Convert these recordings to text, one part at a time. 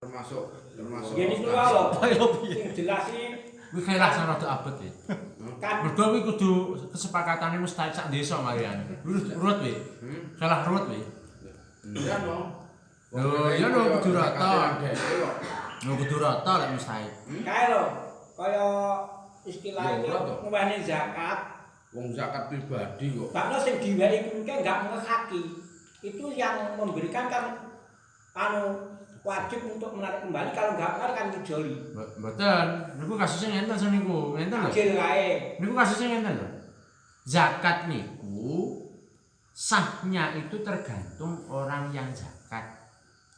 termasuk Yen iku lho sing jelas iki kuwi kelas rada abot iki. Mergo kuwi kudu kesepakatane mustahik sak desa marian. Urut kuwi. Salah urut kuwi. iya no. Lho, ya no kudu rata. No kudu rata lek mustahik. kae lho kaya istilah iki ngwehne zakat. Wong zakat pribadi kok. Bakno sing diwehi kuwi enggak ngekaki. Itu yang memberikan kan wajib untuk menarik kembali kalau enggak menarik kan dijoli. Mboten, niku kasusnya ngenten sen niku. Ngenten lho. Ajil kae. Niku kasusnya ngenten lho. Zakat niku sahnya itu tergantung orang yang zakat.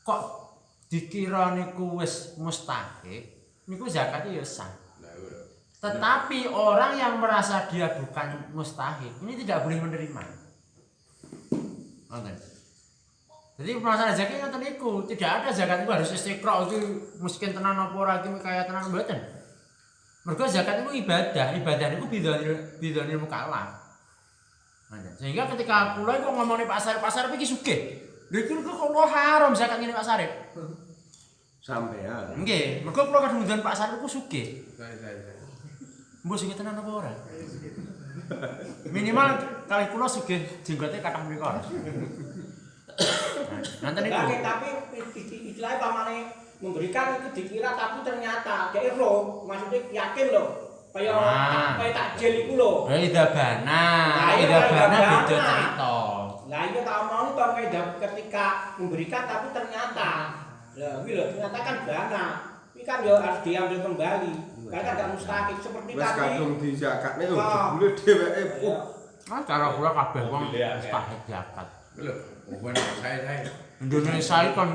Kok dikira niku wis mustahik, niku zakatnya ya sah. Tetapi orang yang merasa dia bukan mustahik, ini tidak boleh menerima. Ngoten. Jadi permasalahan zakat ngoten niku, tidak ada zakat itu harus istiqra itu miskin tenan apa ora iki kaya tenan mboten. Mergo zakat itu ibadah niku bidhanil mukallaf. Sehingga ketika kula iku ngomongin Pak Sarip iki sugih. Lha iki kok haram zakat ngene Pak Sarip. Sampean. Nggih, mergo kula kadung Pak Sarip iku sugih. Saya. Mbok sing tenan apa ora? Minimal kali kula sugih jenggote kathah mriko. Nanten niku. Tapi istilahnya pamane memberikan itu dikira tapi ternyata dia roh, maksudnya yakin loh. Kayak takjil iku lho. Idabana beda cerita. Lah iya tak mau to ketika memberikan tapi ternyata. Lah kuwi lho ternyata kan dana. Ini kan ya harus diambil kembali. Karena kan gak mustahik seperti Wes tadi. kadung di zakatne yo jebule dheweke. Cara kula kabeh wong mustahik zakat. Lho, bukan saya. Indonesia iki kon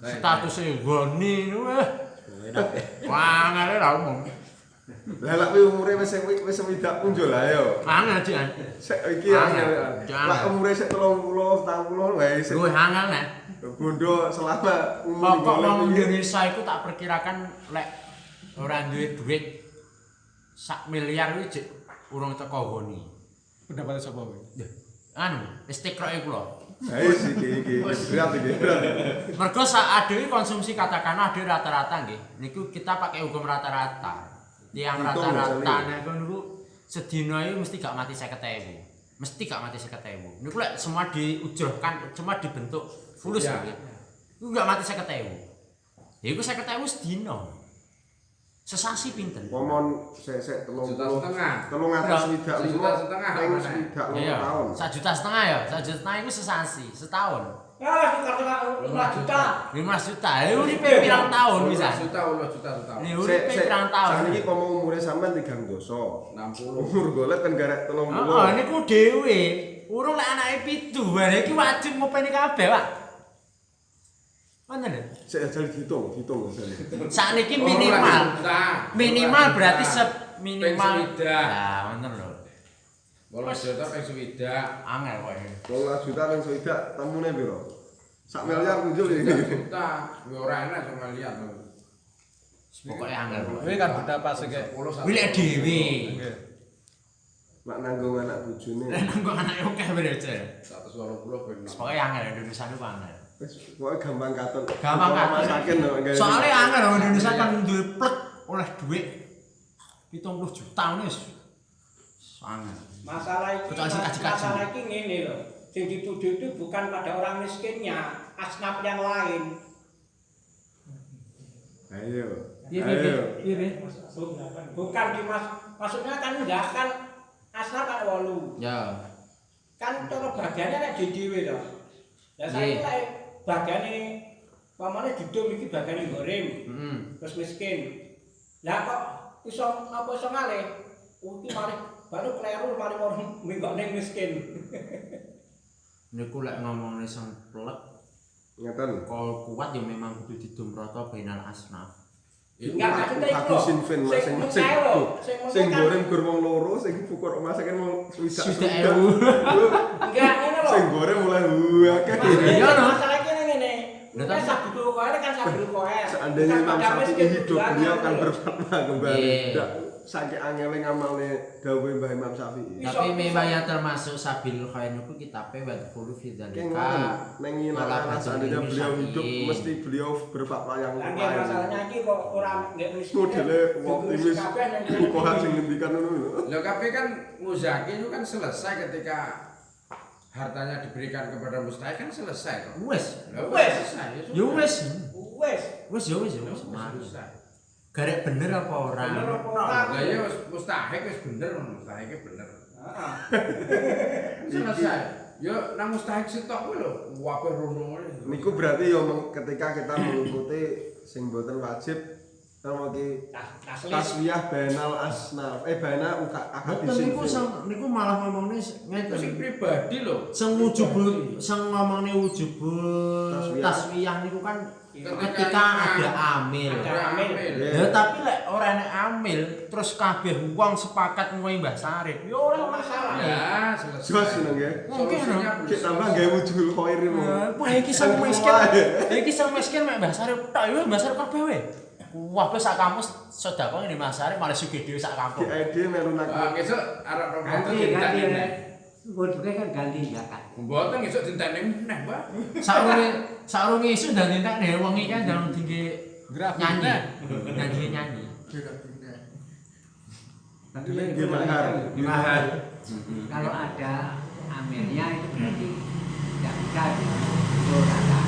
statusnya goni weh. Wah, ngene ra umum. Lah lek umure wis swidak punjul lah yo. Angel Dik. Sik iki angel. Lek umure sik 30, 40 wae sik. Luwih angel nek. Bondo selama Pokok wong Indonesia iku tak perkirakan lek ora duwe duit 1 miliar kuwi jek urung teko goni. Pendapat sapa kowe? Anu, istiqrae kula. Ayo iki berat iki. Mergo sak adewe konsumsi katakanlah ade rata-rata nggih. Niku kita pakai hukum rata-rata. Tiang rata-rata niku sedina iki mesti gak mati 50.000. Mesti gak mati 50.000. Niku lek semua diujrohkan, cuma dibentuk fulus nggih. Niku gak mati 50.000. Ya iku 50.000 sedina. Sesasi pinten? Momon sik 30. Juta setengah. 300 Juta setengah. Iya, tahun. 1,5 juta ya. 1,5 juta iku sesasi, setahun. Ya sekitar 5 juta. 15 juta. Ya uripe pirang tahun bisa. 10 juta. Ya uripe pirang tahun. Saniki pomo umure sampean 3 doso. 60. Umur golek kan garek 30. Heeh, niku dhewe. Urung lek anake 7, lha iki wajib ngopeni kabeh, Pak. Ngoten lho. Sik ajal dihitung ajal. Sakniki minimal berarti minimal. Swidak. Lah, ngoten lho. 12 juta ping swidak. Angel kowe. 12 juta ping swidak temune piro? 1 miliar punjul iki. 3 juta. Kuwi ora enak cuma lihat. Pokoke angel. Kowe kan beda pas iki. Kuwi lek dhewe. Nggih. Mak nanggung anak bojone. Nang kok anake akeh bener aja. 180 ping. Pokoke angel Indonesia niku angel. Wis pokoke gampang katon. Gampang katon. Masakin lho. Soale angel wong Indonesia kan duwe plek oleh dhuwit 70 juta wis. Angel. Masalah iki ngene lho. Sing dituju itu bukan pada orang miskinnya, asnaf yang lain. Ayo. Bukan maksudnya kan enggak kan asnaf kan 8. Ya. Kan cara bagiannya nek dhewe to. Lah saiki lek bagiane pamane didum iki bagiane goreng. Terus miskin. Lah kok iso ngalih? Iki malah baru kleru malah orang minggok ning miskin. Niku lek ngomongane sing plek Ngeten. kol kuat ya memang kudu didumrata bainal asnaf. Enggak maksudnya iku. Aku sinfin masing-masing. Sing goreng gur wong loro, sing bukur masakan wong swidak. Enggak ngene lho. Sing goreng mulai akeh. Iya, no. Masalah iki ngene. Lha Kan tapi Sabil Khoer kan Sabil Khoer. Seandainya Bukan Imam pada Syafi'i miskin, hidup, bukan beliau akan anu. berfatwa kembali. Iya. Tidak saking angele ngamalne dawuh Mbah Imam Syafi'i. Bisa, tapi bisa. memang yang termasuk Sabil Khair niku kitabe wa qulu fi Kayak dzalika. ngoten, nengin Kalau anak seandainya bahasa beliau Indonesia hidup ini. mesti beliau berfatwa yang Lah nggih lain. masalahnya iki kok ora nggak miskin. Modele optimis bukohan sing ngendikan ngono lho. Loh, tapi kan Muzaki itu kan selesai ketika hartanya diberikan kepada mustahik kan selesai toh. Wes. Lah, Wes. selesai. Ya Yo sudah. wes. Wes. Wes yo wes yo Ya wes. sudah, Mari. selesai. Garek bener apa ora? Bener apa ora? Lah ya wis mustahik wis bener, mustahiknya bener. Heeh. Selesai. Yo nang mustahik sitok kuwi lho, wape rono ngene. Niku berarti yo ketika kita mengikuti sing boten wajib sama ki Taslim. taswiyah bainal asnaf baina Betul akadisin. niku malah ngomongne Itu sing ngeten. pribadi lho. Sing wujubul, sing ngomongne wujubul Taswiyah. taswiyah niku kan Ketika ketika ada amil. Ada amil. Ya tapi lek ora nek amil terus kabeh wong sepakat ngoyo Mbah Sarif. Ya ora masalah. Ya, selesai. Jos seneng ya. Solusinya Ki tambah gawe wujul khair iki. Wah iki sing miskin. Iki sing miskin mek Mbah Sarif tok ya Mbah Sarif kabeh wae. Wah wis sak kampus sedekah ngene Mas Sarif malah sugih dhewe sak kampung. Di ide melu Ah, nak. besok arep Ganti, rokokan ganti. dinten. Bodohnya kan ganti zakat. Mboten besok dinten meneh, Mbak. Saurunge isu dan entek wong iki kan dalam tinggi Grafik. nyanyi. Nyanyi. Nggih mahar. Mahal. Kalau ada amirnya itu berarti tidak bisa dikurangkan.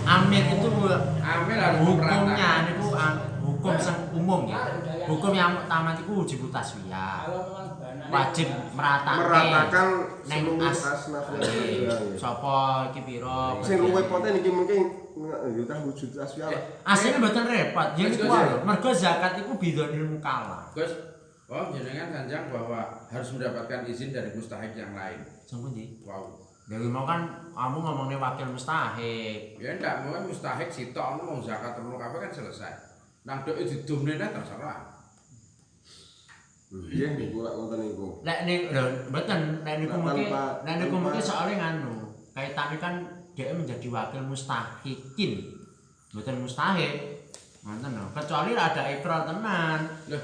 Amil itu Amil harus hukumnya merata. niku hukum sing umum ya. Hukum yang utama itu wujub taswiyah. Kalau memang banyak. Wajib meratakan Meratakan neng seluruh as asnaf yang Eh, ada. ya. sapa iki pira Sing luwih poten iki mungkin yo tah wujud taswiyah. asline mboten repot yen Gus, iku Gus, lho mergo zakat iku bidonil mukalla Gus, oh jenengan sanjang bahwa harus mendapatkan izin dari mustahik yang lain. sing pundi Wow. dewe mau kan kamu ngomongnya wakil mustahik Ya ndak mau mustahik sitok mau zakat terus kabeh kan selesai. Nang dok didumne terserah. Iya niku lak ngoten niku. lek ning lho mboten nek niku mungkin nek niku mungkin soalé nganu kaitane kan dia menjadi wakil mustahikin mboten mustahik ngoten lho kecuali ada ikrar tenan. Loh,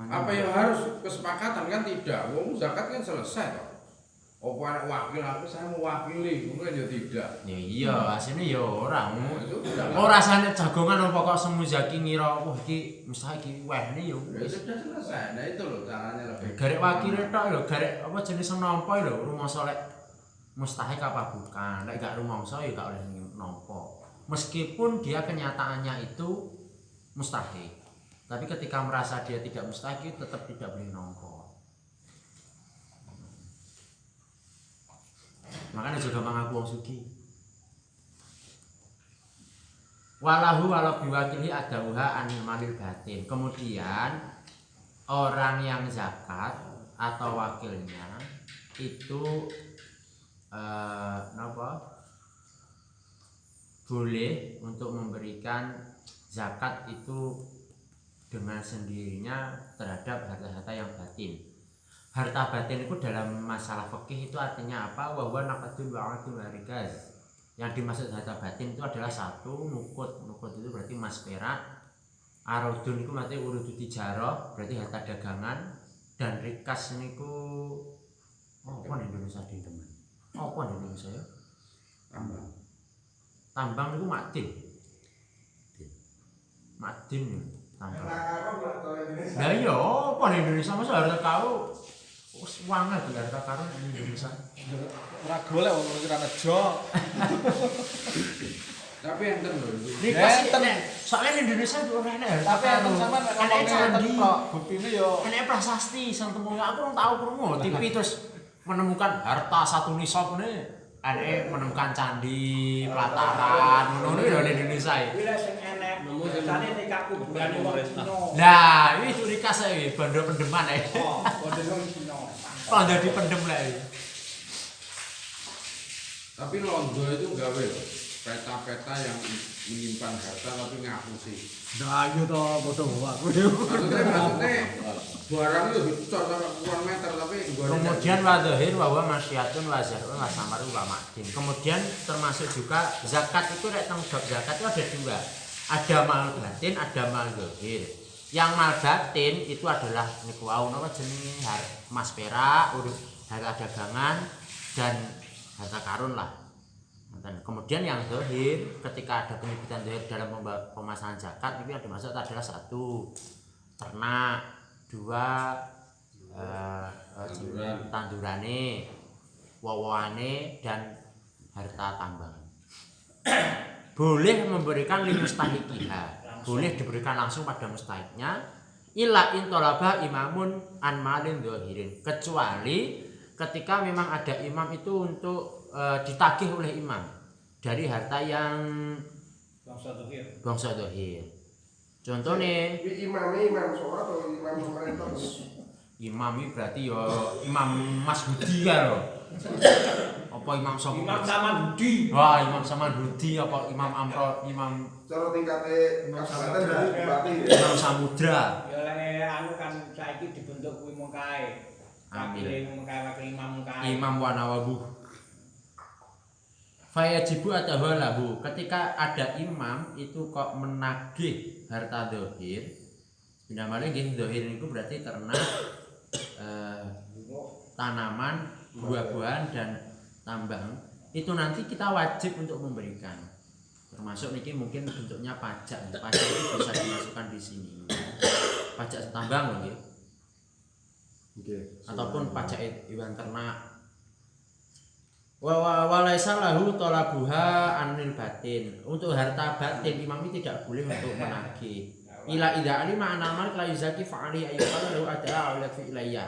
apa yang harus kesepakatan kan tidak. Wong zakat kan selesai toh. Apa anak wakil aku saya mewakili, mungkin ya tidak. Ya iya, asline ya ora. Nah, itu sudah. Oh rasane jagongan apa kok semu Zaki ngira wah iki mustahik iki wehne ya Ya wis. sudah selesai. Nah itu loh caranya lebih. Garek wakile tok lho, garek apa jenis nampa lho, rumangsa lek mustahik apa bukan. Lek gak rumangsa ya gak oleh nampa. Meskipun dia kenyataannya itu mustahik. Tapi ketika merasa dia tidak mustahik tetap tidak boleh nampa. Makanya juga mengaku wong sugih. Walau biwakili adauha anil malil batin. Kemudian orang yang zakat atau wakilnya itu boleh untuk memberikan zakat itu dengan sendirinya terhadap harta-harta yang batin. Harta batin itu dalam masalah fikih itu artinya apa? Wa huwa naqdun wa aqdun wa rikaz. Yang dimaksud harta batin itu adalah satu nukut. Nukut itu berarti emas perak. Arodun itu berarti urudu tijarah, berarti harta dagangan. Dan rikas niku apa di Indonesia di teman? Apa di Indonesia ya? Tambang. Tambang niku makdin. Makdin ya, tambang. Lah iya, apa di Indonesia masa harta kau wis wangen di harta karun di Indonesia. Ora golek wong kira nejo. Tapi yang tentu. Rikas soalnya di Indonesia itu ora enak harta Tapi enten karun. sampean nek Enak ngomong candi. tok, buktine yo Enak prasasti sang temu aku ora tau krungu TV terus menemukan harta satu nisab ne. Enak menemukan candi, pelataran, ngono lho di Indonesia ya. Kuwi lek sing enek. Biasane nek kuburane wong Cina. Nah, ini rikas ya, bandar pendeman ya. Oh, kode wong Cina. Bandar dipendem lah ya. Tapi Londo itu gawe loh peta-peta yang menyimpan harta tapi ngapusi. Nah, iya toh bodoh aku. Maksudnya barang itu dicor sampai puluhan meter tapi Kemudian wadhahir bahwa masyiatun wa zar'un wa samarun wa ma'din. Kemudian termasuk juga zakat itu rek tanggung jawab zakat itu ada dua. Ada mal batin, ada mal zahir. Yang mal batin itu adalah niku wau napa jenenge emas perak, harta dagangan dan harta karun lah. Kemudian yang zahir ketika ada penyebutan zahir dalam pemasangan zakat itu yang dimaksud adalah satu ternak, dua tandurane, wowoane dan harta tambang. Boleh memberikan limustahiqiha, boleh diberikan langsung pada mustahiknya. Illa intolaba imamun an malin zahirin, kecuali ketika memang ada imam itu untuk ditagih oleh imam dari harta yang bangsa zahir. Contohnya imam sholat atau imam pemerintah? imam ini berarti ya Imam Mas Budi ya loh. Apa Imam Saman? Imam Samanhudi. Wah, Imam Samanhudi apa Imam Amro, Imam Cara tingkatnya kabupaten dari bupati ya? Imam Samudra. Ya lek anu kan saiki dibentuk kuwi mung kae. Amin. Wakil imam kae. Imam Wanawabu. Fayajibu atahalahu. Ketika ada imam itu kok menagih harta zahir. Binamane nggih zahir niku berarti ternak, tanaman, buah-buahan dan tambang. Itu nanti kita wajib untuk memberikan. Termasuk niki mungkin bentuknya pajak. Pajak itu bisa dimasukkan di sini. Pajak tambang nggih. Ataupun pajak hewan ternak. Wa laisa lahu talabuha anil batin. Untuk harta batin imam ini tidak boleh untuk menagih. Ila idza alima anna mal la yuzaki fa'ali ayyuhal lahu ada ala fi ilayya.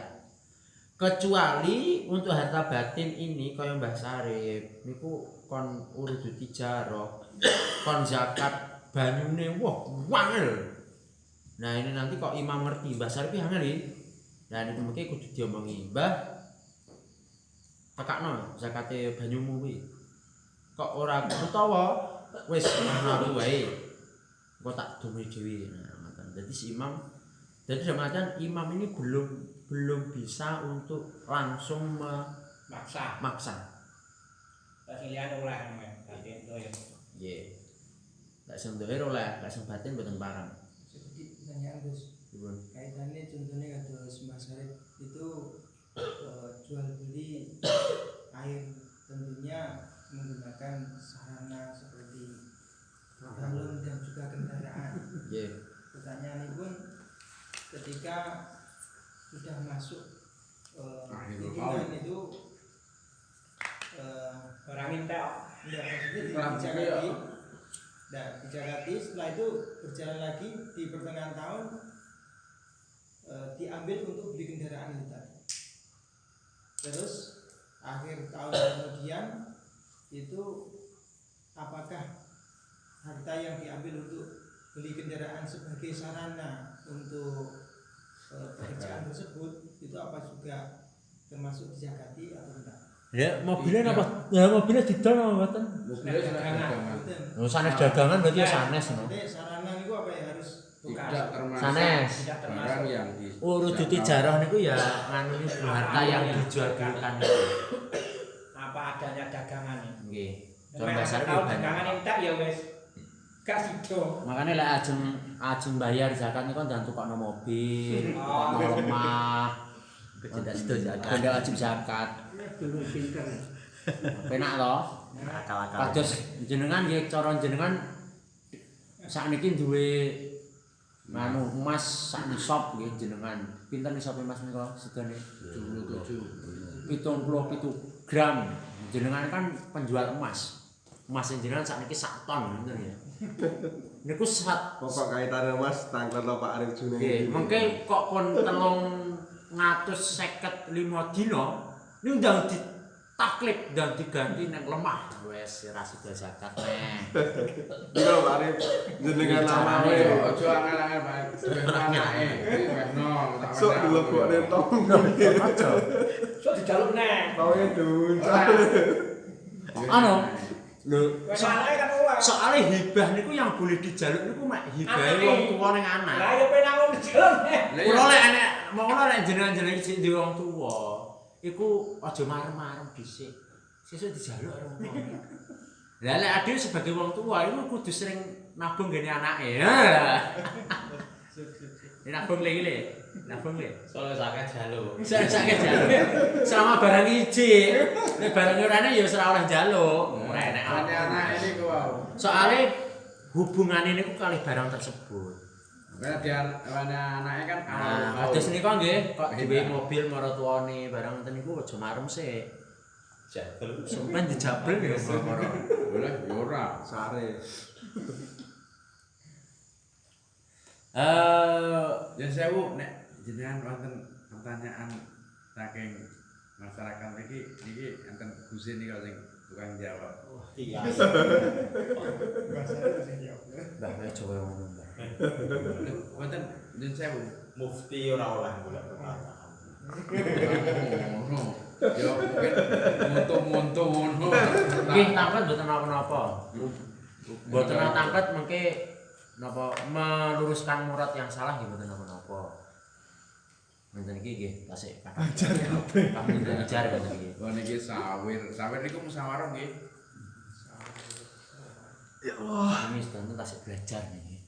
Kecuali untuk harta batin ini kaya Mbah Sarip niku kon urudu tijarah, kon zakat banyune wah wangel. Nah ini nanti kok imam ngerti Mbah Sarip angel iki. Nah niku mengke kudu diomongi, Mbah tekakno zakate banyumu kuwi. Kok ora utawa wis ngono wae. Engko tak dumi dhewe. Nah, jadi si imam jadi dalam artian imam ini belum bisa untuk langsung maksa. Tak silian oleh batin doyo. Nggih. Lek sing dohir oleh, lek sing batin mboten parang. Sedikit pertanyaan Gus. Kaitannya contohnya kados Mas Sarip itu jual beli air tentunya menggunakan sarana seperti galon dan juga kendaraan. Nggih. Pertanyaan pun ketika sudah masuk hitungan itu Orang minta tidak maksudnya dijakati setelah itu berjalan lagi di pertengahan tahun diambil untuk beli kendaraan itu tadi. Terus akhir tahun kemudian itu apakah harta yang diambil untuk beli kendaraan sebagai sarana untuk pekerjaan tersebut itu apa juga termasuk dijakati atau tidak? Ya, mobilnya apa? Ya mobilnya didol apa mboten? mobilnya sudah dagangan. Oh, sanes dagangan berarti ya sanes no. Jadi sarana itu apa ya harus Tidak termasuk Sanes. barang yang di Urut tijarah niku ya nganu niku harta yang dijual belikan niku. apa adanya dagangan ini. Nggih. Cara Nek dasar tahu dagangan entek ya wis gak sido. Makane lek ajeng bayar zakat niku kan tukokno mobil, tukokno lemah. Kecinta sido zakat. Benda wajib zakat. Dulu pinter. Penak to? Akal-akal. Kados jenengan nggih cara jenengan sakniki duwe nganu emas sak nisab nggih jenengan. Pinten nisabe emas menika sedane? 77 gram. Jenengan kan penjual emas. Emas jenengan sakniki sak ton ngoten ya. Niku sak Pokok kaitannya Mas tangkal Pak Arif Juneng. nggih, mengke kok pun 355 dina niku ndang ditaklip dan diganti nang lemah. Wes ora sida zakat neh. Iya Pak Arif jenengan nama we. ojo angel-angel bae. Anake weno tak Sok dilebokne tong. Sok dijaluk neh. Tawe duncal. Anu, Lho, Wes anake kan ora. Soale hibah niku yang boleh dijaluk niku mek hibahe wong tuwa ning anak. Lah ya penang dijaluk. Kulo lek enek mongko lek jenengan-jenengan iki di wong tuwa, iku aja marem-marem dhisik. Sesuk dijaluk karo wong tuwa. Lah lek ade sebagai wong tuwa iku kudu sering nabung gene anake. Nabung le. Nabung le. Soale sakit jaluk. Sakit jaluk. Selama barang iji, nek barang orane ya ora oleh jaluk. Ora enek anak ini ku wae. Soale hubungane niku kalih barang tersebut. Karena dia anaknya kan Nah, kados nika nggih, kok duwe mobil maratuwane barang ngoten niku aja marem sik. Jabel. Sampeyan dijabel ya moro-moro. boleh ya ora. sare. Ya sewu nek jenengan wonten pertanyaan saking masyarakat iki enten Gusin iki sing tukang jawab. Iya. Mbah Jawa ngono, Mbah. Wonten jen sewu. Mufti ora oleh golek pertanyaan. Ngono. Ya mungkin monto ngono. Nggih, tangkat mboten napa-napa. Mboten tangkat mengke napa meluruskan murad yang salah nggih mboten napa-napa. Mboten iki nggih tasik ajar kabeh. Kami ajar mboten iki. Oh niki sawir. Sawir niku musyawarah nggih. Ya Allah. Ini sedang tasik belajar niki.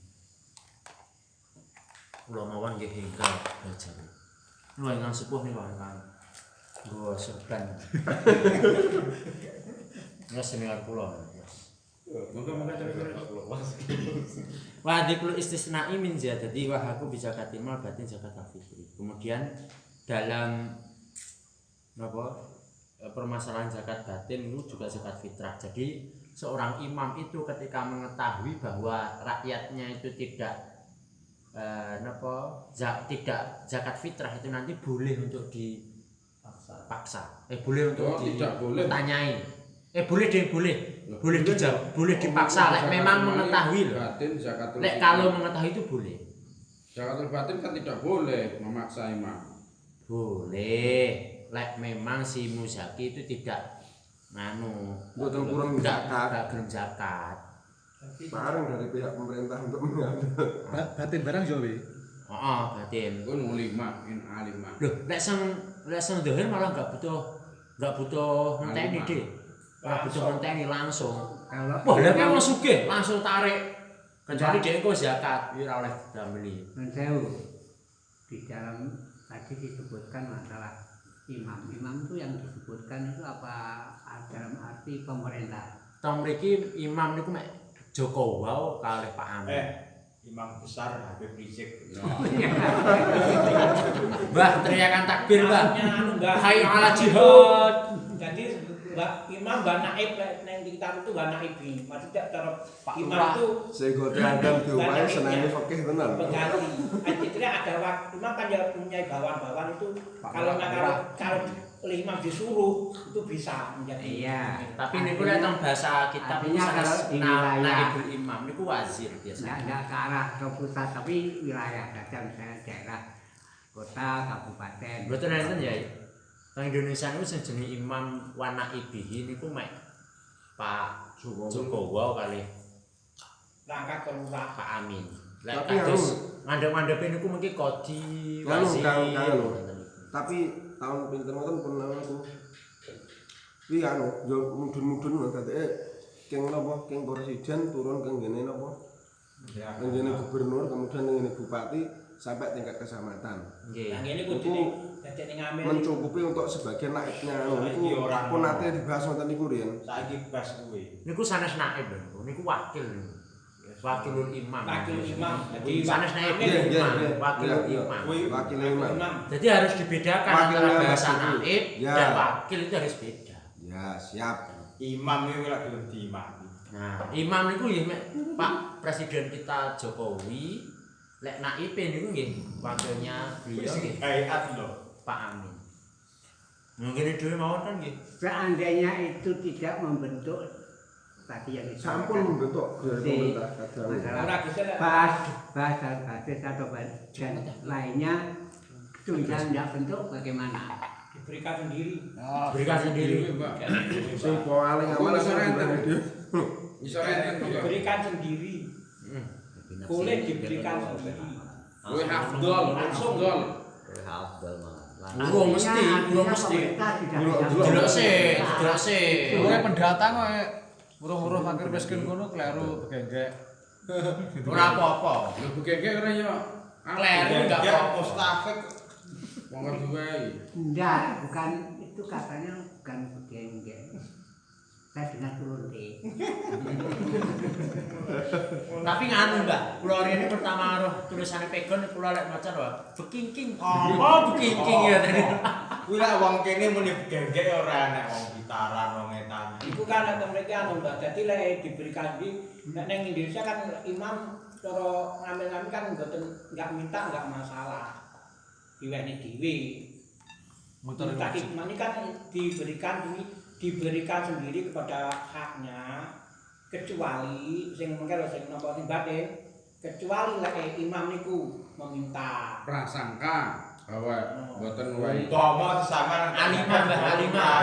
Kula mawon nggih hingga belajar. Lho ingkang sepuh niku kan. Gua serban. Ya senior kula. Moga-moga terus. Wa dzikru istisna'i min ziyadati wa haku bi zakatil mal batin zakat al-fitri. Kemudian dalam permasalahan zakat batin itu juga zakat fitrah. Jadi seorang imam itu ketika mengetahui bahwa rakyatnya itu tidak tidak zakat fitrah itu nanti boleh untuk dipaksa. Boleh untuk tidak boleh. Tanyai. Boleh dijawab, boleh dipaksa lek memang mengetahui loh. Batin zakatul. Lek kalau mengetahui itu boleh. Zakatul batin kan tidak boleh memaksa imam. Boleh. Lek memang si muzaki itu tidak Mboten kurang zakat. Enggak gelem zakat. Bareng dari pihak pemerintah untuk mengambil. Batin barang yo we. Heeh, batin. Iku 05 in A5. Loh, lek sang dohir malah enggak butuh ngenteni, Dik. Ora butuh ngenteni langsung. Wah, lek wong sugih langsung tarik. Kecuali dia engko zakat, ora oleh diambeli. Mensewu. Di dalam tadi disebutkan masalah imam itu yang disebutkan itu apa dalam arti pemerintah? Tong mriki imam niku mek Joko wae kalih Pak Amin. Imam besar Habib Rizik. Mbah teriakan takbir, Mbah. Mbah. Hayya 'ala jihad. Jadi Mbak Imam Mbak Naib neng di kitab itu Mbak Naibi. Maksudnya cara Pak Imam Lurah. itu Sehingga diandang diupai senani fikih tenan. pengganti. Akhirnya ada waktu Imam kan ya punya bawahan itu Pak kalau Lurah. kalau oleh Imam disuruh itu bisa menjadi. Iya. Tapi niku lek teng bahasa kitab niku artinya sanes kalau di wilayah- naibul imam niku wazir biasa. Enggak ke arah ke pusat tapi wilayah saja misalnya daerah kota kabupaten. Mboten enten ya. Teng Indonesia niku sing jenenge imam wa naibihi niku mek Pak Jokowi kali Langkah kelurah. Pak Amin. Lek Tapi kados ngandhep-ngandhepe niku mungkin kodi Kanu, wazir. kanu. Tapi tahun pinten ngoten pun aku. Kuwi yo mudun-mudun dadeke keng napa keng presiden turun ke ngene napa? Keng ngene gubernur kemudian ngene bupati sampai tingkat kecamatan. Nggih. Yang ini kudune dadi ning Amel. Mencukupi untuk sebagian naiknya niku pun nate dibahas ngoten niku riyen. Saiki bas kuwi. Niku sanes naib lho. Niku wakil. Wakilul imam. Wakil imam. Jadi sanes naib Iya, iya, imam, iya. wakilul Iya, iya. imam. Wakil imam. Jadi harus dibedakan Wakilnya antara bahasa Mas Ibu. naib Ya. dan wakil itu harus beda. Ya, siap. Imam iki lagi gelem diimami. Nah, imam niku nggih mek Pak Presiden kita Jokowi, lek naib niku nggih wakilnya beliau nggih Hayat lho. Pak Amin. Mungkin dhewe mawon kan nggih. Seandainya itu tidak membentuk tadi yang Sampun membentuk dari pemerintah kadang. Ora bisa lek bahasa basis atau bagian lainnya sudah tidak bentuk bagaimana? diberikan sendiri. Berikan sendiri. Mbak. Sing paling aman Iso enten. dia. Iso enten juga. Diberikan sendiri. Boleh diberikan sendiri. Kowe afdol, Langsung. afdol. Urung mesti, urung mesti. Delok sih, delok sih. Kowe pendatang kok urung-urung fakir miskin ngono kleru begenggek. Ora apa-apa. Lho begege ora yo. Kleru enggak apa-apa. Mustafik. Wong ngerti wae. Enggak, bukan itu katanya bukan begenggek. Saya dengar turun deh. Tapi nganu Mbak, kula rene pertama roh tulisane pegon kula lek maca lho. Bekingking. Apa bekingking ya tadi. Kuwi lek wong kene muni gegek ora enek wong gitaran wong etan. Iku kan ada mereka anu Mbak. Dadi lek diberikan di nek ning Indonesia kan imam cara ngambil-ngambil kan mboten enggak minta enggak masalah. Diweni dhewe. Muter Minta hikmah ini kan diberikan sendiri kepada haknya kecuali sing mengke sing napa sing batin kecuali lek imam niku meminta Prasangka bahwa mboten wae. Umpama sesaman Alimah, Mbah, alimah.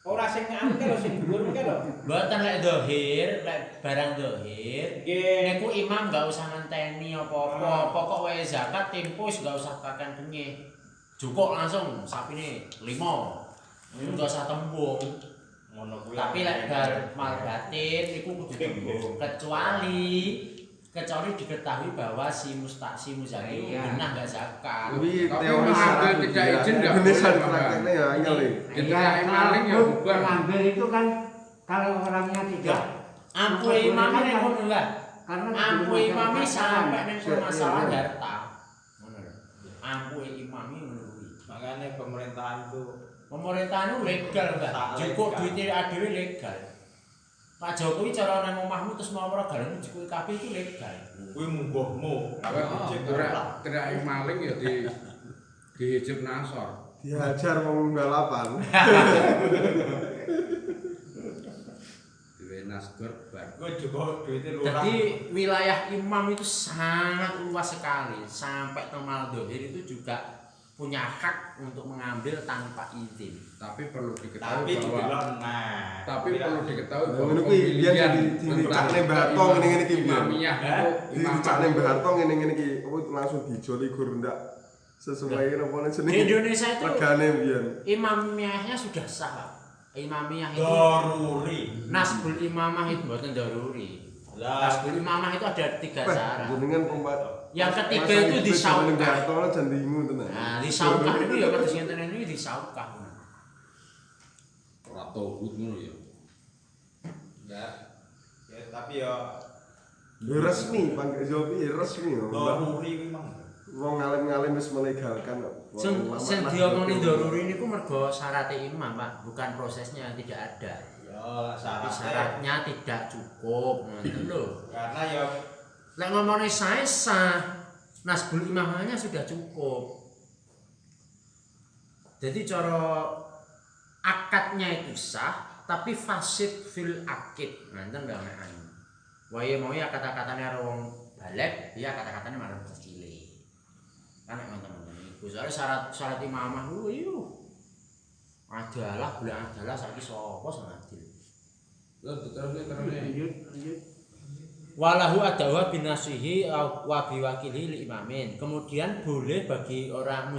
ora sing anu lho sing dhuwur mengke lho Mboten lek zahir, lek barang zahir. nggih Niku imam enggak usah ngenteni apa-apa. Pokok wae zakat tempus enggak usah kakan kenyih. Cukup langsung sapine 5. Enggak usah tembung. ngono kuwi. Tapi lek mal batin niku kudu tembung. Kecuali diketahui bahwa si muzaki benar enggak zakat. Tapi Tapi teori mengambil tidak izin nggak Indonesia boleh, di prakteknya ya anyel nih. Ketika maling ya bubar. Mengambil itu kan kalau orangnya tidak Ampu imam ini ngono lah. karena Ampu imam ini sampai ning Iya, masalah iya. harta. Ngono lho. Ampu imam ini ngono kuwi. Makanya pemerintahan itu Pemerintahan itu legal, Mbak. Cukup duitnya adewe legal. Pak Jokowi cara nang omahmu terus mau ora galemu cukup kabeh itu legal. kuwi mungguhmu. Tidak maling ya dihijab nasor. Dihajar wong balapan. Diwe nasgor bar. Kuwi juga duitnya lurah. Jadi wilayah imam itu sangat luas sekali. Sampai Temal Dohir itu juga punya hak untuk mengambil tanpa izin. Tapi perlu diketahui Tapi bahwa dibilang nah. perlu diketahui bahwa Ngene kuwi biyen pemilihan dicakne Mbah Harto ngene-ngene iki biyen. Imamiyah itu Dicakne Mbah Harto ngene-ngene iki apa langsung dijoli gur ndak sesuai apa Di jenenge. Indonesia itu Regane biyen. imamiyahnya sudah sah, Pak. Imamiyah itu Daruri. nasbul imamah itu buatan daruri. Lah Nasbul imamah itu ada 3 syarat. Jenengan pembat. Yang ketiga itu disaukah. Mbah Harto jandimu tenan. Nah, disaukah itu ya kados ngenten ini disaukah. ora tauhid ngono ya. ya. Ya tapi ya Ya resmi panggil jawab iki resmi yo. daruri kuwi mang. Wong ngalim-ngalim wis melegalkan kok. Sing diomongin daruri niku mergo syarat imam, Pak, bukan prosesnya tidak ada. Ya Tapi syaratnya. syaratnya tidak cukup, ngoten lho. Karena ya Lek ngomongnya sah, nasbul imamahnya sudah cukup. Jadi cara akadnya itu sah, tapi fasid fil akid. Nanten ndak anu. Wae mau ya kata-katane karo wong balik, dia kata-katane marang cilik. Kan nek ngoten-ngoten iku. Soale syarat imamah ku yo. Adalah bulan adalah saiki sapa sing adil. Lho terus lanjut. Walahu adawa binasihi wa biwakili li imamin. Kemudian boleh bagi orang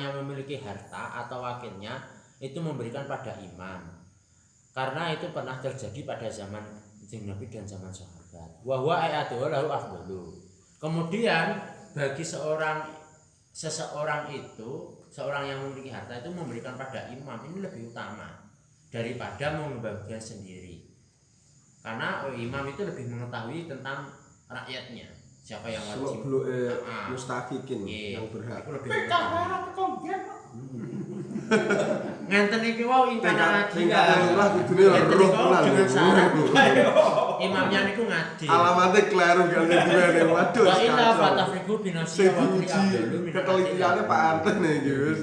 yang memiliki harta atau wakilnya itu memberikan pada imam. Karena itu pernah terjadi pada zaman Nabi dan zaman sahabat. Wa huwa ayatuhu lahu afdalu. Kemudian bagi seseorang itu, seorang yang memiliki harta itu memberikan pada imam ini lebih utama daripada membagikan sendiri. Karena imam itu lebih mengetahui tentang rakyatnya, siapa yang wajib. Bloke mustaqiqin yang berhak. Aku lebih ngenten iki wau intana Tingkat lah kudune roh tenan. dengan syarat imamnya niku ngadil. Alamate kleru gak duwene. Waduh. Wa illa fatafriqu binasiya wa Sing abdalu min ketelitiannya Pak Arteh nih iki wis.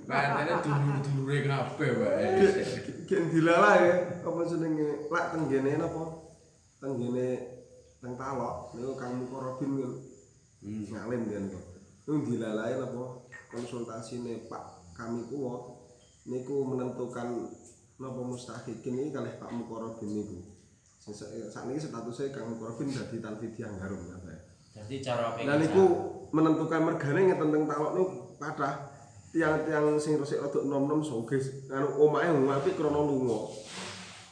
Kayaknya dulur-dulure kabeh wae. Gen dilalah ya apa jenenge lak tenggene napa? Tenggene teng Talok niku Kang Mukorobin kan. Ngalim kan kok. Niku dilalae napa konsultasine Pak kami kuwo niku menentukan napa mustahikin iki kalih Pak Mukarrabin niku. Sakniki statusnya Kang Mukarrabin dadi talfidhi yang harum ya. Jadi cara Lah niku menentukan mergane ngeten teng talok niku kathah tiang-tiang sing resik rada enom-enom sugih anu omahe ngapi krana lunga.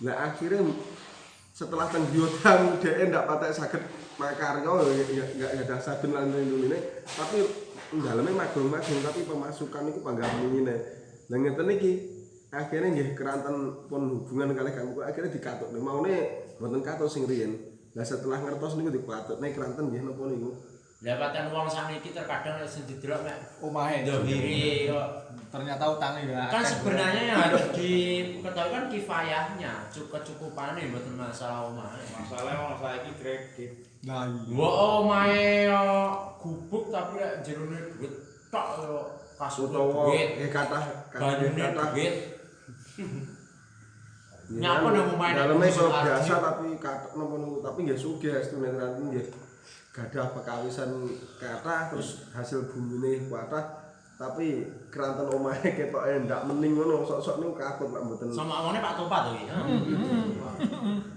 Lah akhirnya setelah teng biodang dhek ndak patek saged makarya enggak ada saben lan ini tapi daleme magung-magung tapi pemasukan niku panggah ngene. Lah ngeten iki akhirnya nggih keranten pun hubungan kalih Kang Mukarrabin akhirnya dikatut. Maune mboten katut sing riyen. Lah setelah ngertos niku dikatut nek keranten nggih napa niku. Lah paten wong sakniki terkadang nek sing didelok mek Omahe dohiri kok ternyata utangnya ya kan akeh. sebenarnya yang harus diketahui kan kifayahnya, kecukupannya mboten masalah omahe. Masalahnya wong saiki kredit. Nah, iya. Wa omahe gubuk tapi lek jerone duit tok yo kasut Utawa duit, kathah banyune duit. Nyapa Nyapa nang omahe daleme iso nek biasa tapi kathah napa niku tapi nggih sugih estune keranten nggih. Gadah pekawisan kathah terus hasil bumine kathah tapi keranten omahe ketoke ndak mening ngono sok-sok niku katut Pak mboten. sama awone Pak Topa to iki.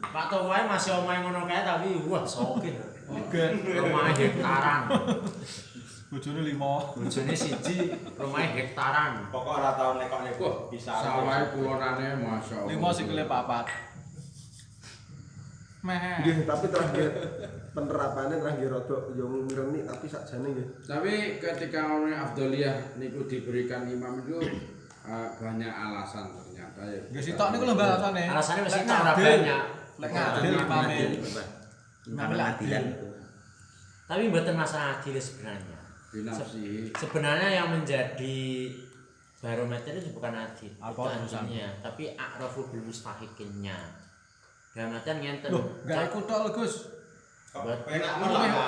Pak Topa masih omahe ngono kae tapi wah soge. Oke. Omahe hektaran. Bojone 5. Bojone siji, omahe hektaran. Pokok ora tau nekok-nekok Wah, bisa. sawahe kulonane masyaallah. 5 sikile papat. Meh. Nggih, tapi terakhir penerapannya terakhir rada yo ngreni tapi sakjane nggih. Tapi ketika oleh Afdoliyah niku diberikan imam itu banyak alasan ternyata ya. Nggih sitok niku lho Mbak alasane. Alasannya mesti Lek tak ora ngadil. banyak. Lek ngadil imame. Imam adilan itu. Tapi mboten masalah adil sebenarnya. Binafsi. Sebenarnya yang menjadi barometer itu bukan adil, Apa itu urusan? adilnya, tapi a'rafu bil mustahiqinnya. Dalam artian ngenten. Loh, gak iku tok lho Gus. Penak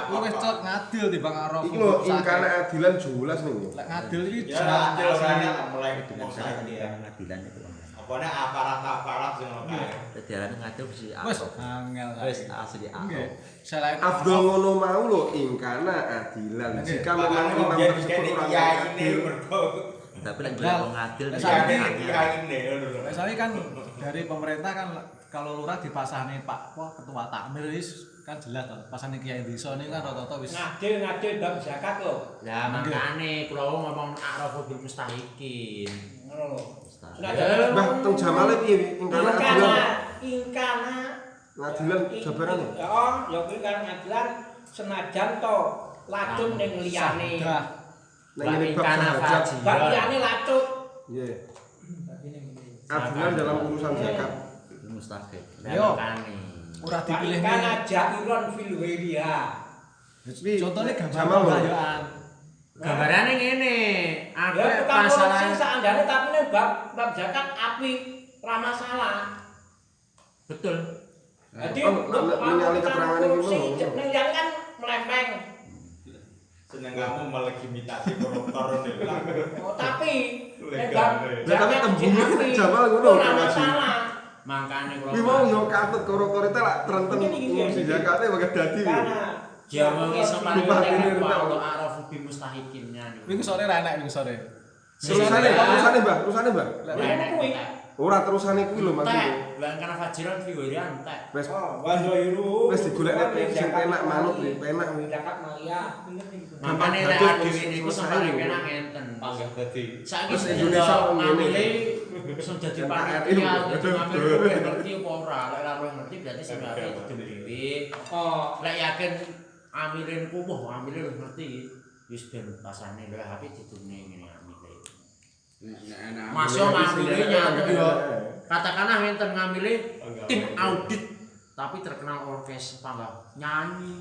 Luwih cocok ngadil timbang arep. Iki lho ingkana adilan jelas niku. Lek ngadil iki Ya adil ora nek mulai Dengan saya pengadilan itu. Apane aparat-aparat sing ngono kae. Jadi arane ngadil mesti wis angel. wis asli Nggih. Selain Afdol ngono mau lho ingkana adilan. Nggih. Jika memang imam tersebut orang adil. tapi lek Lah, wong ngadil lek mesti saiki angel. Lek saiki kan dari pemerintah kan kalau lurah dipasane Pak ketua takmir wis kan jelas to. Pasane kiai desa ini kan rata-rata wis Ngadil bab zakat lho. Lah makane kula ngomong a'rafu bil mustahiqin. Ngono lho. Mbah teng jamale piye ingkana adilan? Ingkana Ngadilan jabaran. ya kuwi kan ngadilan senajan to lacut ning liyane. Dah. Nek ngene bab sahadat. Bab liyane lacut. Nggih. Adilan dalam urusan zakat. Mustahil. Yo. Makane. Ora Kan dipilihne. jairon fil wiria. Contohnya gambar Jamal lho. perayaan. Gambarane ngene, Ya akeh tukang korupsi masalah. sakandane tapi nek bab zakat api ra masalah. Betul. Jadi menyalih keterangan ini korupsi lho. ning liyane kan melempeng. Seneng kamu melegitimasi koruptor lah. Oh, tapi nek Legal. bab Lah, tapi zakat tembungnya api, nek Jamal ngono, ora Kang Haji. masalah. Makane kula Kuwi mau yo katut koruptor itu lak trenten ngurusi zakate bakal dadi. Karena jawange paling Sumpah, penting ini apa real. untuk a'rafu bil mustahiqinnya niku. Minggu sore ra enak minggu sore. Terusane Mbah, terusane Mbah. Lek enak kuwi. Ora terusane kuwi lho maksudku. Entek, lan kana fajiran fi wiri entek. Wes Wazoiru. wes digolekne sing penak manut kuwi, penak kuwi. Zakat malia. Makane nek Dados dhewe niku selesai paling lho. penak ngenten. Panggah dadi. Saiki Terus Indonesia Indonesia ngamile ngene. iso dadi Yang panitia, KRI dadi lho. ngambil kowe ngerti apa ora? Lek ora ngerti berarti sampeyan itu dhewe. Oh, Lek yakin amilin ku wah amile wis ngerti. Wis ben pasane lho HP didune ngene amile. Masih ngamile nyatu yo. Katakanlah ngenten ngamile tim audit tapi terkenal orkes panggah nyanyi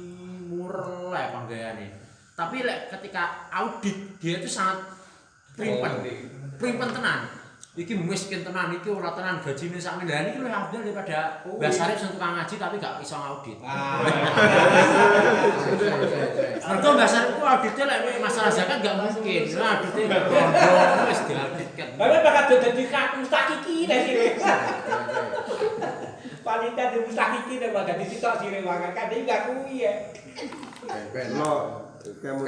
murle panggayane. Tapi lek ketika audit dia itu sangat primpen tenan. Iki miskin tenan, iki ora tenan gajine sak mendane iki luwih afdal daripada Mbah Sarip sing tukang ngaji tapi gak iso ngaudit. Mergo Mbah Sarip ku audite lek masalah zakat gak mungkin. Nah, audite bondo wis diauditkan. bae bakal dadi mustakiki nek sini. Panitia di mustakiki nek bakal disitok sire wae kan iki gak kuwi ya. Ben. Lo kamu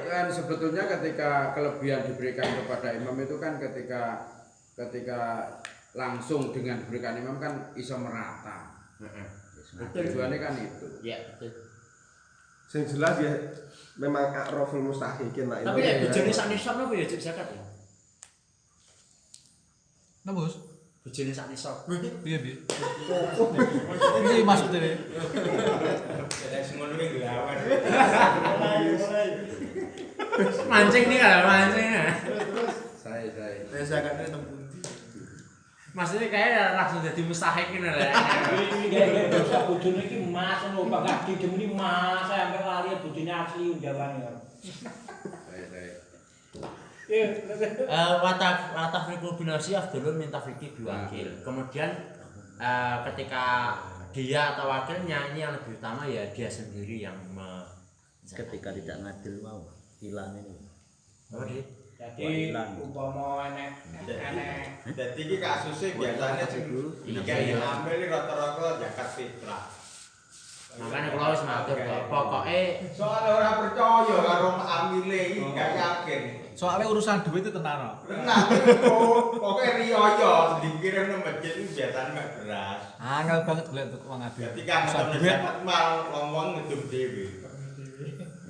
Kan sebetulnya ketika kelebihan diberikan kepada imam itu kan ketika langsung dengan diberikan imam kan iso merata. Tujuannya kan itu. Ya, betul. sing jelas ya memang akroful mustahikin lah. Tapi lek bojone sak nisab napa ya zakat ya? Napa, Bos? Bojone sak nisab. Piye, piye? Piye maksudnya? Jadi semono iki lawan. Mancing nih kalau mancing. Saya. zakatnya tempundi. Maksudnya kayak langsung jadi mustahik ini lah. Ini dosa bojone iki Mas ngono Pak Gadi demeni Mas sampe lali bojone asli undawane. Saya. Wataf fikul binasi afdalun min tafriqi biwakil. Kemudian ketika dia atau wakilnya ini yang lebih utama ya dia sendiri yang ketika tidak ngadil mau hilang ini. Oh, di. Jadi umpama enek Jadi iki kasusnya biasanya sing dikai hamil iki rata-rata zakat fitrah. Makanya kalau wis matur kok pokoke Soale ora percaya karo amile iki gak yakin. Soalnya urusan duit itu tenar. Tenang itu pokoknya rioyo dikirim ke masjid itu biasanya mek beras. Angel banget golek untuk uang adil. Jadi kan Urusan ngoten duit. zakat mal wong-wong ngedum dhewe.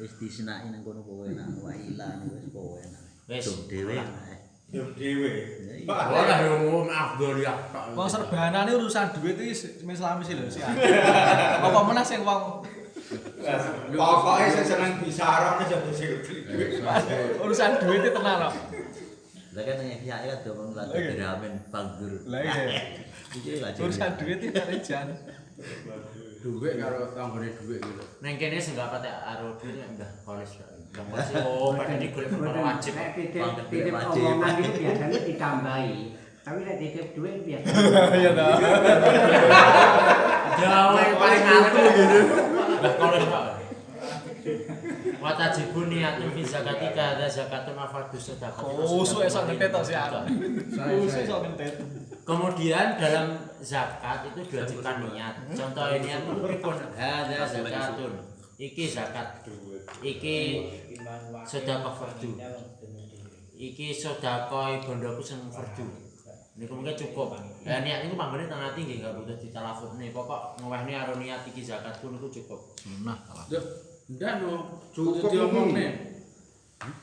Wis disenaki nang kono kowe nak wae hilang wis kowe nak. wis Dum dhewe. Ngedum dhewe. ora yo maaf ya. Wong serbanane urusan duit iki Islam sih lho sih. Apa meneh sing wong Pokoknya saya seneng bisaran aja sing duit. urusan duit itu tenar kok. Lah kan yang pihak kan domong lan diramen bangdur. Lah iya. Iki lha Urusan duit itu dari jan. Duit karo tanggone duit gitu. Neng kene sing gak patek aro duit nek mbah kolis. Mbah kolis padha digolek perkara wajib. Nek titip omongan itu biasanya ditambahi. Tapi nek titip duit biasanya. Iya toh. Gawe paling aku gitu. Mbah kolis Pak. Watajibun niatun fi zakatika ada zakatun afardus sedekah. Khusus esok ngetet to sih. Khusus esok ngetet. Kemudian dalam zakat itu diwajibkan niat. Contoh niat itu pun ada zakatun. Iki zakat. Iki sedekah fardu. Iki sedekah bondoku sing fardu. Niku mungkin cukup. Lah niat niku panggone teng ati nggih enggak butuh ditalafuzne. Pokok ngewehne karo niat iki zakatku niku cukup. Sunnah. Ndak no, cukup diomongne.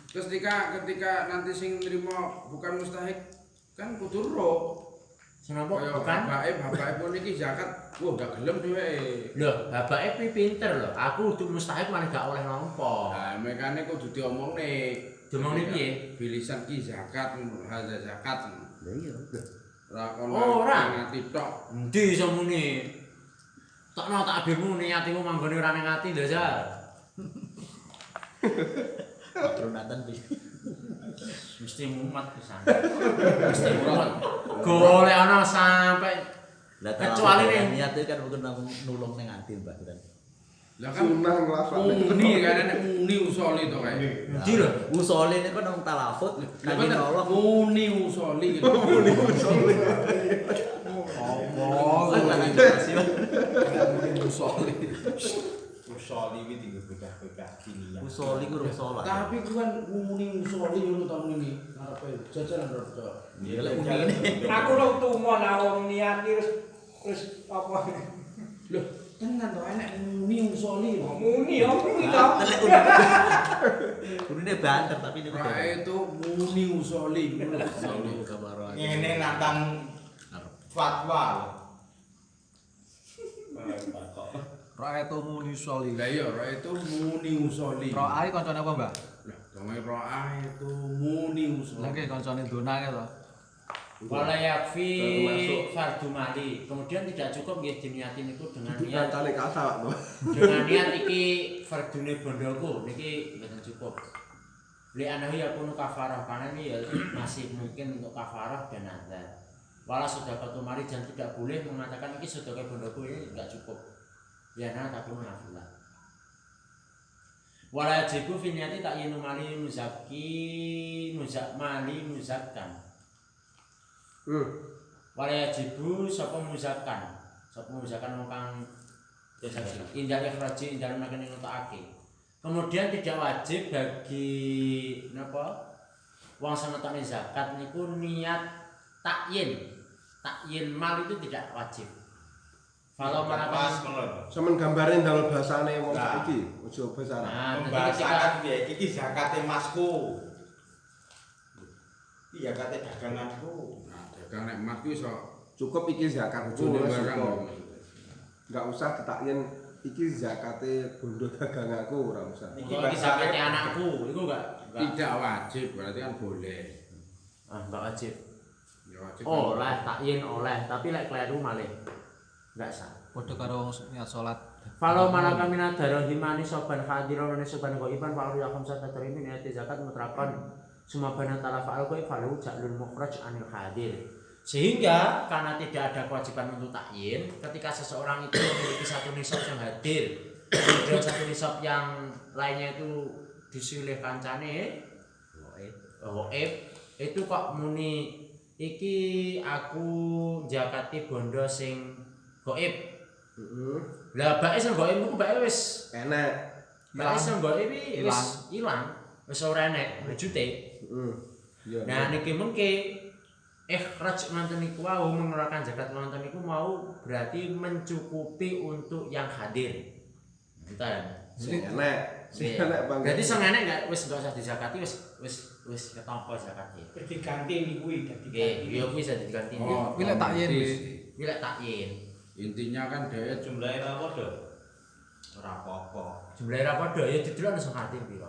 Terus ketika nanti sing nrimo bukan mustahik kan kudu ro. Senapa Kaya bukan? bapake pun iki zakat, wah gak gelem dheweke. Lho, bapake pinter lho. Aku kudu mustahik malah gak oleh nampa. Nah, mekane kudu diomongne. Diomongne piye? Bilisan ki zakat, hadza zakat. Lah iya. Ora kono Ora. ngati tok. Endi iso muni? Tokno tak abemu niatimu manggone ora ning ati lho, Zal. Patronatan wis. Mesti mumet pisan. Mesti mumet. Golek ana sampai Lah kecuali ning niat itu kan bukan nulung ning ati Mbak kan. Lah kan sunnah nglafadzne. muni kan nek muni usoli to kae. endi lho? Usole niku nang talafut Lah kanjeng bener, Allah. muni usoli gitu. Muni usoli. Oh, kan jelas ya. usoli. Usoli iki tinggal bocah-bocah kini. Usole iku urung salat. Tapi ku kan muni usoli ngono ta muni. Arepe jajaran rada. Ya lek muni. Aku lu tumo nang wong niat terus apa? Loh, tenan to enek muni usoli. Muni ya muni to. Urine banter tapi niku. Rae itu muni usoli. Usole kabaro. Ngene nantang fatwa. Rae itu muni soli. Lah iya, rae itu muni usoli. Roai kancane apa, Mbah? Lah, donge rae itu muni usoli. Lah ki kancane donake to. Wala yakfi fardu mali. Kemudian tidak cukup nggih diniati niku dengan niat Kancane kasal to. dengan niat iki fardune bondoku niki mboten cukup. Li anahi yakunu kafarah karena ini ya masih mungkin untuk kafarah dan nazar. Wala sedekah mali dan tidak boleh mengatakan iki sedekah bondoku ini enggak cukup. Ya nah tak perlu nafilah. Wala yajibu fi niati ta'yinu mali muzakkan. Wala yajibu sapa muzakkan wong kang indal ikhraji indal makan ngetokake. Kemudian tidak wajib bagi napa wong sing ngetokne zakat niku niat takyin mal itu tidak wajib. Kalau pas manakan ngono. Sampeyan gambare ndal basane wong Nah. saiki, aja basane. nah, jadi Membahasakan piye iki zakate masku. Iya kate daganganku. Nah, dagang nek emas ku iso Cukup iki zakatku bojone wis barang. cukup. Enggak usah ditakyin iki zakate bondo daganganku ora usah. iki zakate anakku, itu enggak Tidak wajib, berarti kan boleh. enggak wajib. Ya wajib. Oleh takyin oleh, tapi lek kleru malih enggak sah. Padha karo niat salat. Kalau malaka minat darahimani soban hadiron wa soban ghaiban fa ya khamsa tatrimin ayat zakat mutlaqan semua bana tala fa'al qai falu ja'lul mukhraj anil hadir. Sehingga karena tidak ada kewajiban untuk takyin, ketika seseorang itu memiliki satu nisab yang hadir, kemudian satu nisab yang lainnya itu disilih kancane goib, itu kok muni iki aku zakati bondo sing goib. Lah bae sing goib ku bae wis Enak. bae sing goib iki wis ilang, wis ora enek wujute. Iya. Nah niki mengke ikhraj manten niku wau mengeluarkan zakat manten niku mau berarti mencukupi untuk yang hadir. Entar. Sing enak. Sing enak banget. Jadi sing enek enggak wis enggak usah dizakati wis ketampa zakate. diganti niku dadi Nggih, ya kuwi bisa diganti. Oh, Kuwi lek takyin otomatis. nggih. Kuwi lek takyin. Intinya kan dia Jumlahe ora padha. Ora apa-apa. Jumlahe ra padha ya didelok nang sing hadir piro.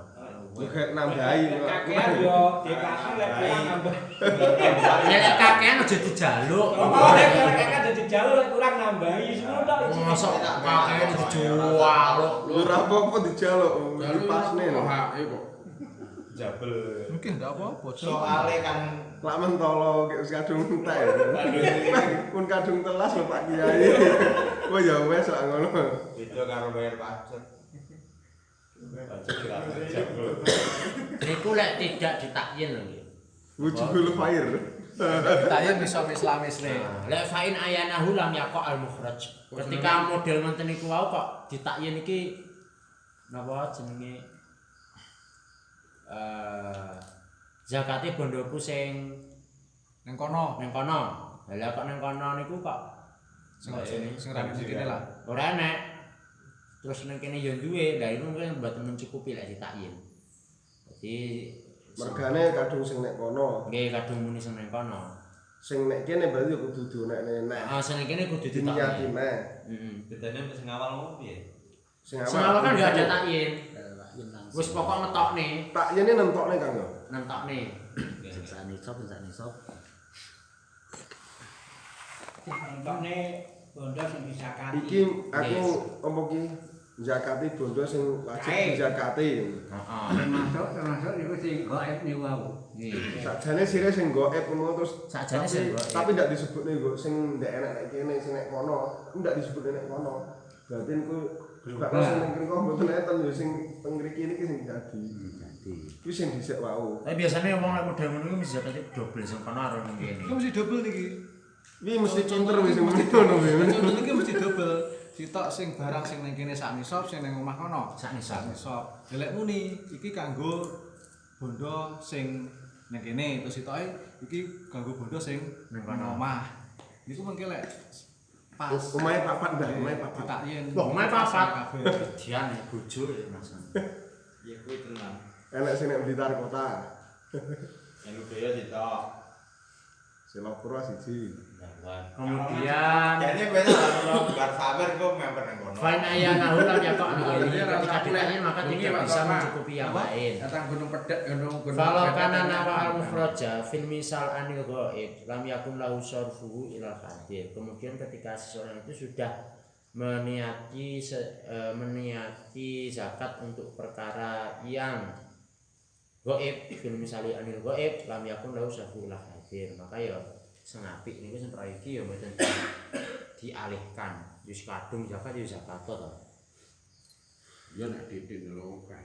Juga nambahi kok. kakean yo dikasih lek kurang nambah. Nek kakean aja dijaluk. Oh, lek kakean dadi jalur lek kurang nambahi semua tok iki. Mosok kakean dijual. Lu ora apa-apa dijaluk, jalur dipasne lho. hak kok. Jabel. Mungkin enggak apa-apa. Soale kan Lak mentolo wis kadung entek. Pun kadung telas lho Pak Kiai. Wah ya wes lak ngono. beda karo bayar pajak. Pajak ora pajak. Niku lek tidak ditakyin lho nggih. Wujudul fire. Takyin iso Islamis ne. Nah, lek fa'in ayanahu lam yaqa al mukhraj. Ketika model ngoten niku wau kok ditakyin iki napa jenenge zakate bondoku sing Nang kono. ning kono. Lah kok ning kono niku kok Sing ra kene lah. ora enek. Terus ning kene yo duwe, lah itu mungkin mboten mencukupi lek ditakyin. Jadi Mergane kadung sing nek kono. nggih kadung muni sing ning kono. Sing nek kene berarti kudu donekne. Ah sing ning kene kudu Niati ditakyin. nek. Heeh. Bedane sing awal mau piye? Sing Semua kan enggak ada takyin. Takyin langsung. Wis pokok ngetokne, tak yene nentokne Kang yo. nentokne. Sak nisab. Entokne bondo sing disakati. Iki aku apa ki zakati bondo sing wajib dizakati. Heeh. termasuk niku sing gaib niku wau. Nggih. Sakjane sire sing goib ngono terus Sakjane sing goib. tapi ndak disebutne nggo sing ndek enek nek kene sing nek kono, ndak disebutne nek kono. Berarti niku gak sing ning kene kok mboten enten yo sing teng mriki niki sing dadi. Kuwi sing dhisik wau. Tapi biasanya wong lek model ngono iki mesti zakate double sing kono karo ning kene. Iku mesti double niki. Kuwi mesti pinter wis sing mesti ngono kuwi. Contoh niki mesti double. Sitok sing barang sing ning kene sak nisab, sing ning omah kono Sak nisab. nisab. Lek muni iki kanggo bondo sing ning kene, terus sitoke iki kanggo bondo sing Ning ning kono. omah. Niku mengke lek pas Omahe papat ndak, omahe papat. ditakyin. Wah, omahe papat. Kabeh. Dian bujur ya Mas. Ya kuwi tenan. Enek sing nek Blitar kota. Yang budaya ditok. Selopuro siji. Kemudian Jadi beda kalau bar sabar kok member nang kono. fa'in ayanahu lam yaqa al ketika ditakyin maka Ini tidak Pak bisa Bapak. mencukupi yang lain. Datang gunung pedek, gunung Kalau pedek, kana pedek, nawa pedek. al mufraja fil misal anil ghaib lam yakun lahu sarfuhu ila hadir. Kemudian ketika seseorang itu sudah meniati zakat untuk perkara yang ghaib fil misali anil ghaib lam yakun lahu sarfuhu ila hadir. Maka ya sengapik niku sing iki ya mboten dialihkan. Wis kadung zakat ya zakat to. Ya nek didik lho kan.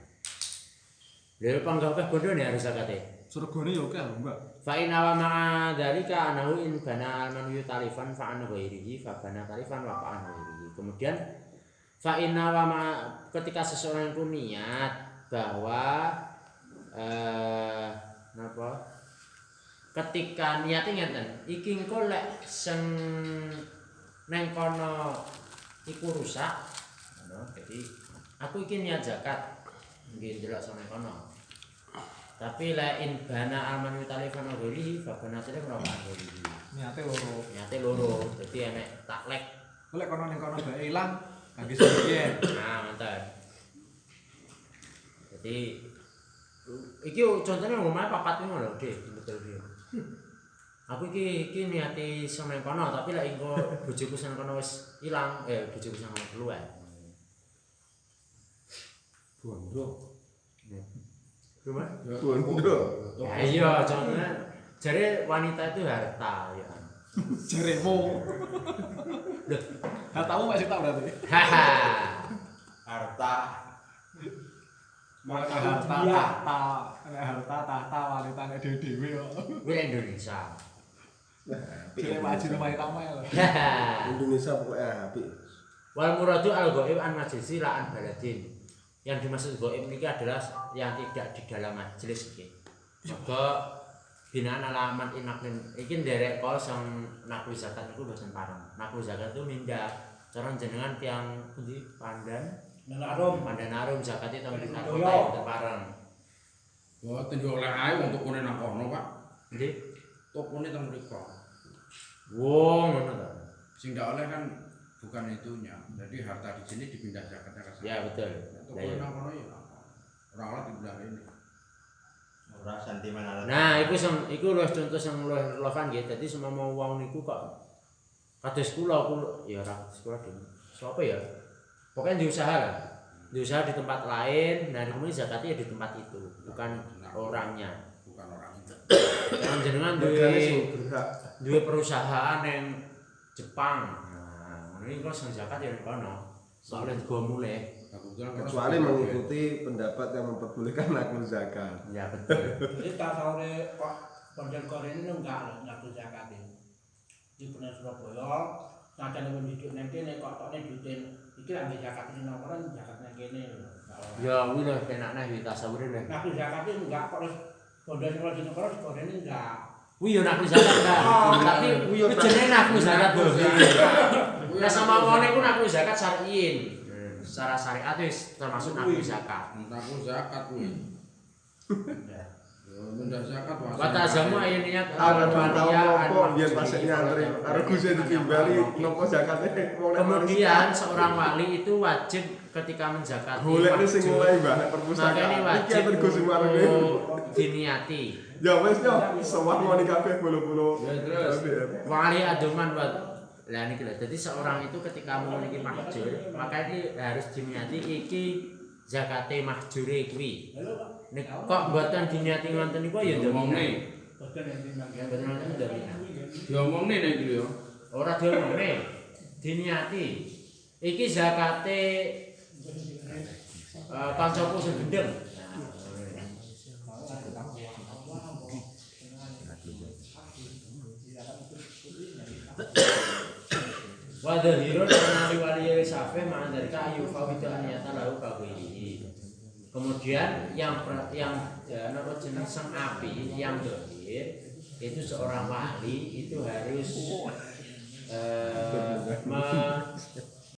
Lha panggah bondo nek harus zakate. Surgane yo akeh lho, Mbak. Fa in wa ma'a dzalika anahu in bana al-man yutalifan fa an ghairihi fa bana talifan wa fa an ghairihi. Kemudian fa inna wa ma ketika seseorang itu niat bahwa napa ketika niate ngeten iki engko lek sing neng kono iku rusak ngono jadi aku iki niat zakat nggih ndelok sing neng kono tapi lek in bana alman yutalifan gori fa banatile menapa gori niate loro jadi enek taklek lek kono ning kono bae ilang kangge sepiye nah mantap jadi iki contohnya omahe papat ngono lho Dik betul iki aku iki niati sing nang kono tapi lek engko bojoku sing kono wis ilang bojoku sing kono telu ae Bondo. Cuma Bondo. ya iya contohnya jare wanita itu harta ya jaremu hartamu masih tak berarti haha Harta. Maka harta tahta wanita nek dhewe kok. kuwi Indonesia Jare maju rumah tamu ya. haha Indonesia pokoknya apik. wal muradu al ghaib an majlisi la an baladin. Yang dimaksud ghaib ini adalah yang tidak di dalam majelis iki. Juga binaan alamat inaklin iki nderek kol sang nakul zakat iku boten pareng. Nakul zakat itu mindah cara jenengan tiang pundi Pandanarum zakat itu tingkat kota boten pareng. Boten yo oleh ae wong tukune nang kono, Pak. Nggih. Tukune teng mriko. Wo ngono ta. Sing ndak oleh kan bukan itunya. Jadi harta di sini dipindah zakatnya ke sana. Ya betul. Tukune nang kono ya. Ora oleh dipindah ini. Ora sentimen ala. Nah, iku luwih contoh sing luwih relevan nggih. Dadi semama wong niku kok kados kula ya ora sekolah dhewe. Sopo ya? Pokoknya diusaha lah. Diusaha di tempat lain, nah kemudian zakatnya ya di tempat itu, bukan orangnya. Bukan orangnya. Jangan jenengan duwe perusahaan yang Jepang. Nah, ini kok sing zakat ya kono. Soalnya go mulai. Kecuali mengikuti pendapat yang memperbolehkan nakul zakat. Ya betul. Jadi tasawure kok Pondokoren ini enggak zakat ini. Di bener Surabaya, najan wong hidup nang kene kok tokne duitin iki lak zakat ini nang kono zakat nang kene lho. Ya kuwi lho penakne iki tasawure lho. Nah, zakat ini enggak kok bondo sing di kono koren enggak. Kuwi yo nak zakat kan. Tapi kuwi jenenge nak zakat bos. Nah sama wong niku nak zakat syar'iin. Secara syariat wis termasuk nak zakat. Nakul zakat kuwi. Mindah zakat wae. Wa ta'zamu ayyaniyat Ada tahu kok biar pasnya nyantri. Karo Gus ditimbali nopo zakate Kemudian seorang wali itu wajib ketika menzakati golek sing mulai Mbak perpustakaan. makanya wajib untuk diniati. Ya wis yo sewah ngoni kabeh bolo-bolo. Ya terus wali adoman buat lah niki lho. Jadi seorang itu ketika memiliki mahjur, maka ini harus diniati iki zakate mahjure kuwi. Nek kok mboten diniati ngoten niku ya ndominane. Boten enten nang kene. Mboten ngoten ndominane. Diomongne nek iki lho. Ora diomongne. Diniati. Iki zakate kancaku sing gendeng. Wadhirun anali waliya safe ma'an dari kayu fawidu aniyata lahu kawili. Kemudian yang jenis sang api yang dohir itu seorang wali itu harus